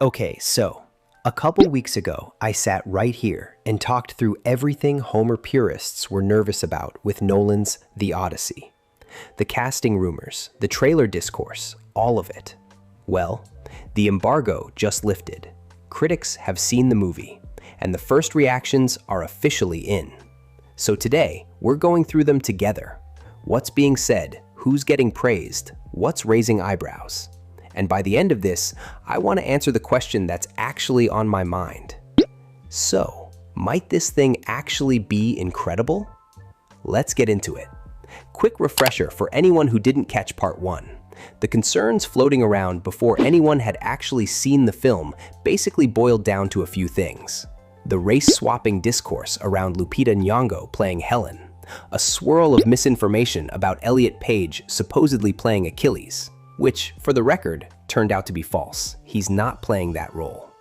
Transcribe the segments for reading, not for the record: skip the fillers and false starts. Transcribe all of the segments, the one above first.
Okay, so a couple weeks ago, I sat right here and talked through everything Homer purists were nervous about with Nolan's The Odyssey. The casting rumors, the trailer discourse, all of it. Well, the embargo just lifted. Critics have seen the movie, and the first reactions are officially in. So today, we're going through them together. What's being said, who's getting praised, what's raising eyebrows. And by the end of this, I want to answer the question that's actually on my mind. So, might this thing actually be incredible? Let's get into it. Quick refresher for anyone who didn't catch part 1. The concerns floating around before anyone had actually seen the film basically boiled down to a few things. The race-swapping discourse around Lupita Nyong'o playing Helen, a swirl of misinformation about Elliot Page supposedly playing Achilles, which, for the record, turned out to be false. He's not playing that role.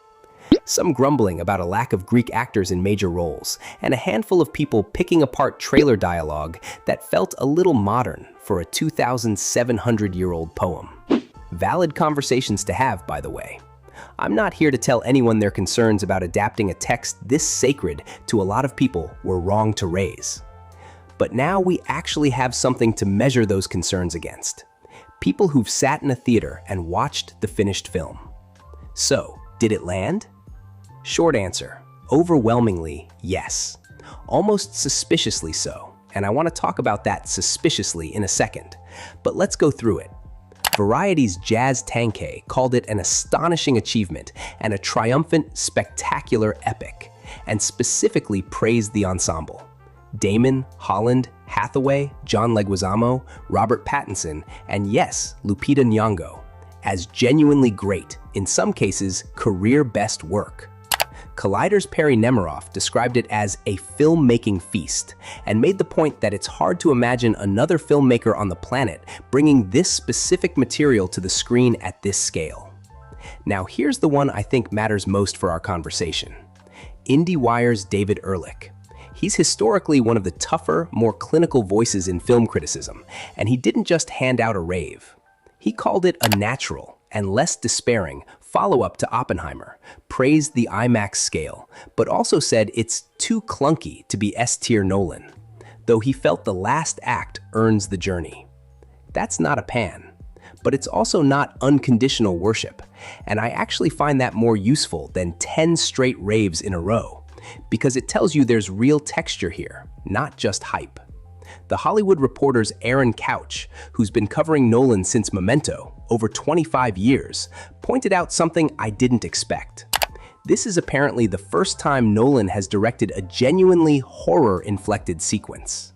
Some grumbling about a lack of Greek actors in major roles, and a handful of people picking apart trailer dialogue that felt a little modern for a 2,700-year-old poem. Valid conversations to have, by the way. I'm not here to tell anyone their concerns about adapting a text this sacred to a lot of people were wrong to raise. But now we actually have something to measure those concerns against. People who've sat in a theater and watched the finished film. So, did it land? Short answer, overwhelmingly yes. Almost suspiciously so, and I want to talk about that suspiciously in a second. But let's go through it. Variety's Jazz Tangcay called it an astonishing achievement and a triumphant, spectacular epic, and specifically praised the ensemble. Damon, Holland, Hathaway, John Leguizamo, Robert Pattinson, and yes, Lupita Nyong'o, as genuinely great, in some cases, career best work. Collider's Perry Nemiroff described it as a filmmaking feast and made the point that it's hard to imagine another filmmaker on the planet bringing this specific material to the screen at this scale. Now here's the one I think matters most for our conversation. IndieWire's David Ehrlich. He's historically one of the tougher, more clinical voices in film criticism, and he didn't just hand out a rave. He called it a natural and less despairing follow-up to Oppenheimer, praised the IMAX scale, but also said it's too clunky to be S-tier Nolan, though he felt the last act earns the journey. That's not a pan, but it's also not unconditional worship, and I actually find that more useful than 10 straight raves in a row, because it tells you there's real texture here, not just hype. The Hollywood Reporter's Aaron Couch, who's been covering Nolan since Memento, over 25 years, pointed out something I didn't expect. This is apparently the first time Nolan has directed a genuinely horror-inflected sequence.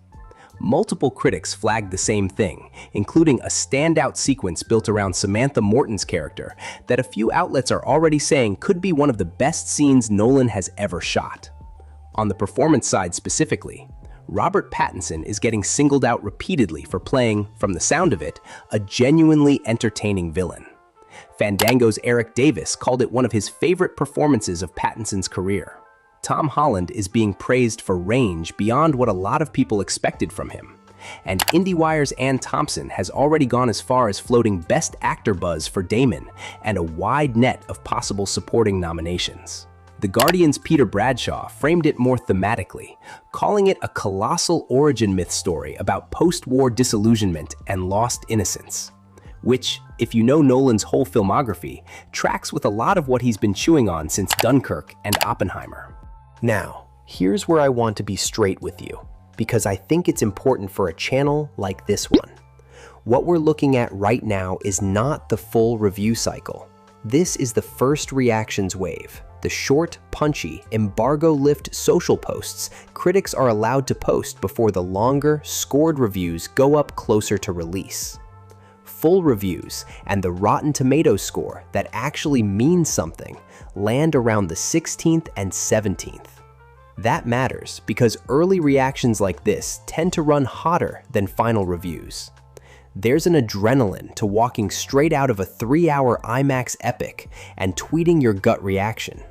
Multiple critics flagged the same thing, including a standout sequence built around Samantha Morton's character that a few outlets are already saying could be one of the best scenes Nolan has ever shot. On the performance side specifically, Robert Pattinson is getting singled out repeatedly for playing, from the sound of it, a genuinely entertaining villain. Fandango's Eric Davis called it one of his favorite performances of Pattinson's career. Tom Holland is being praised for range beyond what a lot of people expected from him. And IndieWire's Ann Thompson has already gone as far as floating Best Actor buzz for Damon and a wide net of possible supporting nominations. The Guardian's Peter Bradshaw framed it more thematically, calling it a colossal origin myth story about post-war disillusionment and lost innocence, which, if you know Nolan's whole filmography, tracks with a lot of what he's been chewing on since Dunkirk and Oppenheimer. Now, here's where I want to be straight with you, because I think it's important for a channel like this one. What we're looking at right now is not the full review cycle. This is the first reactions wave, the short, punchy, embargo-lift social posts critics are allowed to post before the longer, scored reviews go up closer to release. Full reviews and the Rotten Tomatoes score that actually means something land around the 16th and 17th. That matters because early reactions like this tend to run hotter than final reviews. There's an adrenaline to walking straight out of a 3-hour IMAX epic and tweeting your gut reaction.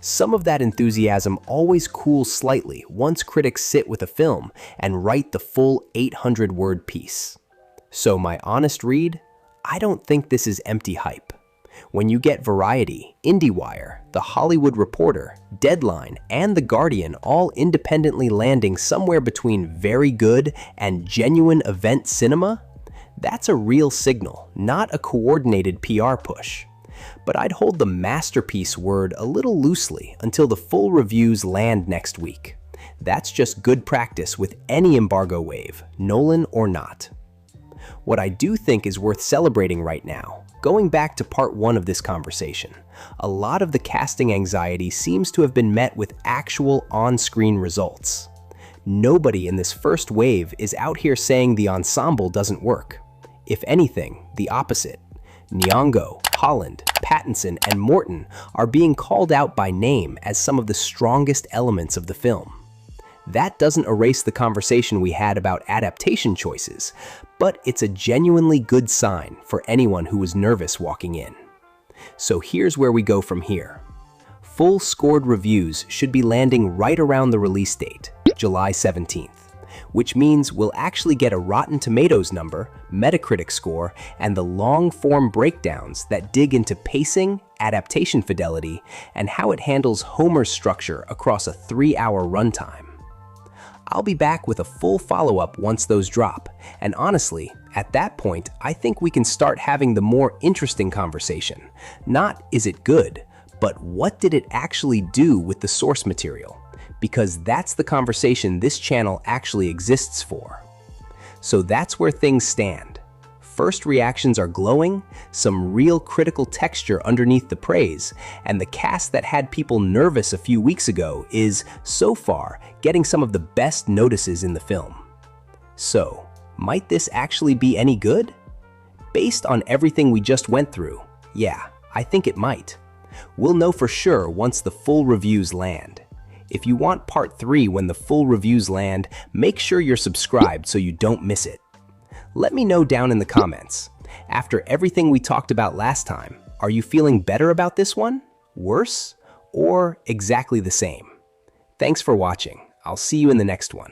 Some of that enthusiasm always cools slightly once critics sit with a film and write the full 800-word piece. So my honest read, I don't think this is empty hype. When you get Variety, IndieWire, The Hollywood Reporter, Deadline, and The Guardian all independently landing somewhere between very good and genuine event cinema, that's a real signal, not a coordinated PR push. But I'd hold the masterpiece word a little loosely until the full reviews land next week. That's just good practice with any embargo wave, Nolan or not. What I do think is worth celebrating right now, going back to part 1 of this conversation, a lot of the casting anxiety seems to have been met with actual on-screen results. Nobody in this first wave is out here saying the ensemble doesn't work. If anything, the opposite. Nyong'o, Holland, Pattinson, and Morton are being called out by name as some of the strongest elements of the film. That doesn't erase the conversation we had about adaptation choices, but it's a genuinely good sign for anyone who was nervous walking in. So here's where we go from here. Full scored reviews should be landing right around the release date, July 17th, which means we'll actually get a Rotten Tomatoes number, Metacritic score, and the long-form breakdowns that dig into pacing, adaptation fidelity, and how it handles Homer's structure across a 3-hour runtime. I'll be back with a full follow-up once those drop, and honestly, at that point, I think we can start having the more interesting conversation. Not is it good, but what did it actually do with the source material? Because that's the conversation this channel actually exists for. So that's where things stand. First reactions are glowing, some real critical texture underneath the praise, and the cast that had people nervous a few weeks ago is, so far, getting some of the best notices in the film. So, might this actually be any good? Based on everything we just went through, yeah, I think it might. We'll know for sure once the full reviews land. If you want part 3 when the full reviews land, make sure you're subscribed so you don't miss it. Let me know down in the comments. After everything we talked about last time, are you feeling better about this one? Worse? Or exactly the same? Thanks for watching. I'll see you in the next one.